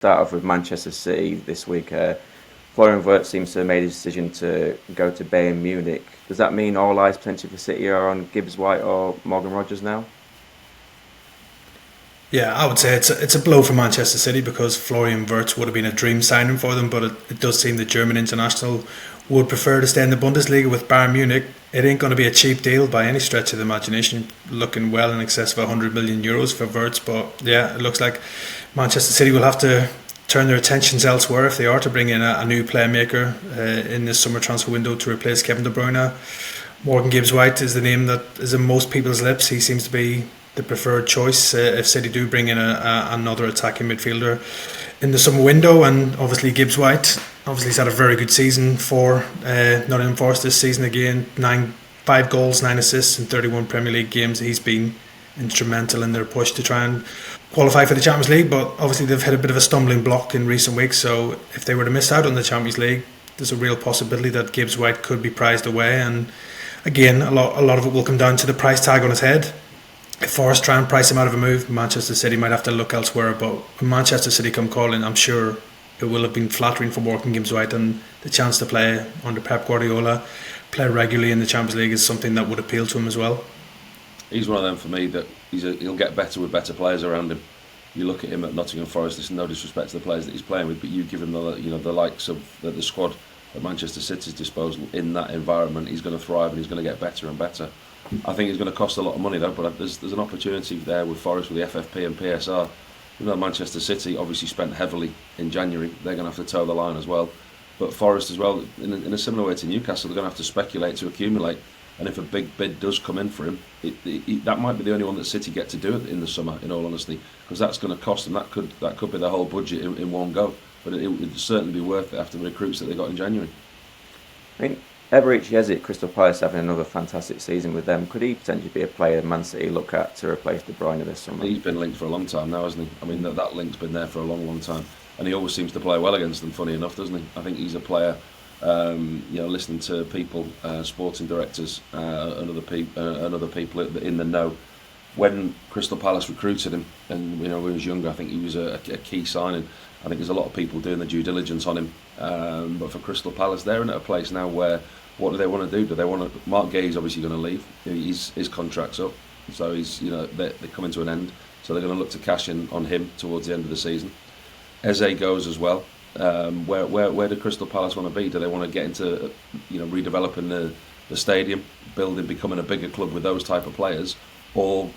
Start off with Manchester City this week. Florian Wirtz seems to have made a decision to go to Bayern Munich. Does that mean all eyes potentially for City are on Gibbs White or Morgan Rogers now? Yeah, I would say it's a blow for Manchester City because Florian Wirtz would have been a dream signing for them, but it does seem the German international would prefer to stay in the Bundesliga with Bayern Munich. It ain't going to be a cheap deal by any stretch of the imagination, looking well in excess of 100 million euros for Wirtz. But yeah, it looks like Manchester City will have to turn their attentions elsewhere if they are to bring in a new playmaker in this summer transfer window to replace Kevin De Bruyne. Morgan Gibbs White is the name that is in most people's lips. He seems to be the preferred choice if City do bring in another attacking midfielder in the summer window. And obviously Gibbs White obviously he's had a very good season for Nottingham Forest this season again. 5 goals, 9 assists in 31 Premier League games. He's been instrumental in their push to try and qualify for the Champions League, but obviously they've had a bit of a stumbling block in recent weeks, so if they were to miss out on the Champions League, there's a real possibility that Gibbs White could be prized away. And again, a lot of it will come down to the price tag on his head. If Forest try and price him out of a move, Manchester City might have to look elsewhere. But when Manchester City come calling, I'm sure it will have been flattering for Morgan Gibbs White, and the chance to play under Pep Guardiola, play regularly in the Champions League, is something that would appeal to him as well. He's one of them for me that he'll get better with better players around him. You look at him at Nottingham Forest. There's no disrespect to the players that he's playing with, but you give him the likes of the squad at Manchester City's disposal in that environment. He's going to thrive and he's going to get better and better. I think it's going to cost a lot of money though, but there's an opportunity there with Forest with the FFP and PSR. Manchester City obviously spent heavily in January. They're going to have to toe the line as well. But Forest as well, in a similar way to Newcastle, they're going to have to speculate to accumulate. And if a big bid does come in for him, that might be the only one that City get to do it in the summer, in all honesty, because that's going to cost them. That could be their whole budget in one go. But it would certainly be worth it after the recruits that they got in January. I mean, Eberechi has it. Crystal Palace having another fantastic season with them. Could he potentially be a player Man City look at to replace De Bruyne this summer? He's been linked for a long time now, hasn't he? I mean, that link's been there for a long, long time. And he always seems to play well against them, funny enough, doesn't he? I think he's a player... listening to people, sporting directors, and other people in the know. When Crystal Palace recruited him, and when he was younger, I think he was a key signing. I think there's a lot of people doing the due diligence on him. But for Crystal Palace, they're in a place now where what do they want to do? Do they want to? Mark Gay's obviously going to leave. His contract's up, so they're coming to an end. So they're going to look to cash in on him towards the end of the season. Eze goes as well. Where do Crystal Palace want to be? Do they want to get into redeveloping the stadium, becoming a bigger club with those type of players, or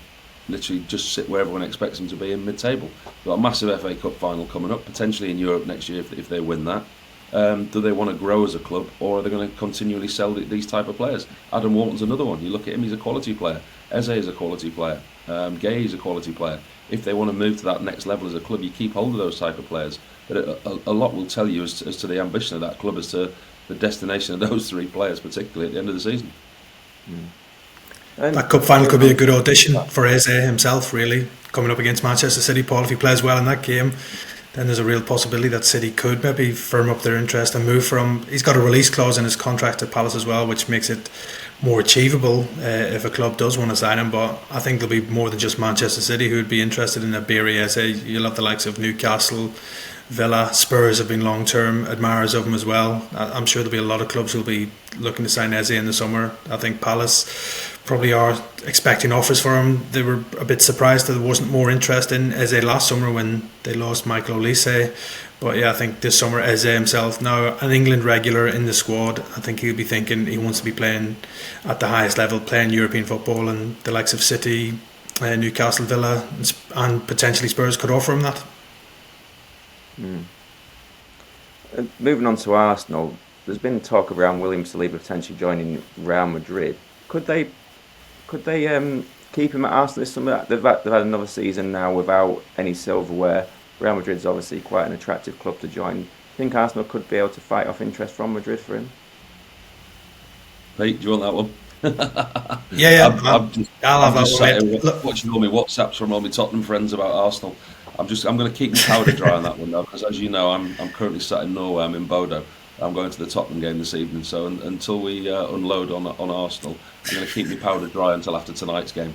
literally just sit where everyone expects them to be in mid-table? They've got a massive FA Cup final coming up, potentially in Europe next year if they win that. Do they want to grow as a club, or are they going to continually sell these type of players? Adam Wharton's another one. You look at him; he's a quality player. Eze is a quality player. Gay is a quality player. If they want to move to that next level as a club, you keep hold of those type of players. But a lot will tell you as to the ambition of that club, as to the destination of those 3 players, particularly at the end of the season. That cup final could be a good audition for Eze himself, really, coming up against Manchester City. Paul, if he plays well in that game, then there's a real possibility that City could maybe firm up their interest and move from... He's got a release clause in his contract at Palace as well, which makes it more achievable if a club does want to sign him. But I think there'll be more than just Manchester City who would be interested in Eberechi Eze. You'll have the likes of Newcastle, Villa, Spurs have been long-term admirers of him as well. I'm sure there'll be a lot of clubs who'll be looking to sign Eze in the summer. I think Palace probably are expecting offers for him. They were a bit surprised that there wasn't more interest in Eze last summer when they lost Michael Olise. But yeah, I think this summer Eze himself, now an England regular in the squad, I think he'll be thinking he wants to be playing at the highest level, playing European football, and the likes of City, Newcastle, Villa and potentially Spurs could offer him that. Moving on to Arsenal, there's been talk around William Saliba potentially joining Real Madrid. Could they keep him at Arsenal this summer? They've had another season now without any silverware. Real Madrid's obviously quite an attractive club to join. Do you think Arsenal could be able to fight off interest from Madrid for him? Pete, do you want that one? Yeah. I'll have that one. Watching all my WhatsApps from all my Tottenham friends about Arsenal. I'm going to keep my powder dry on that one though, because as you know, I'm currently sat in Norway. I'm in Bodo. I'm going to the Tottenham game this evening. So until we unload on Arsenal, I'm going to keep my powder dry until after tonight's game.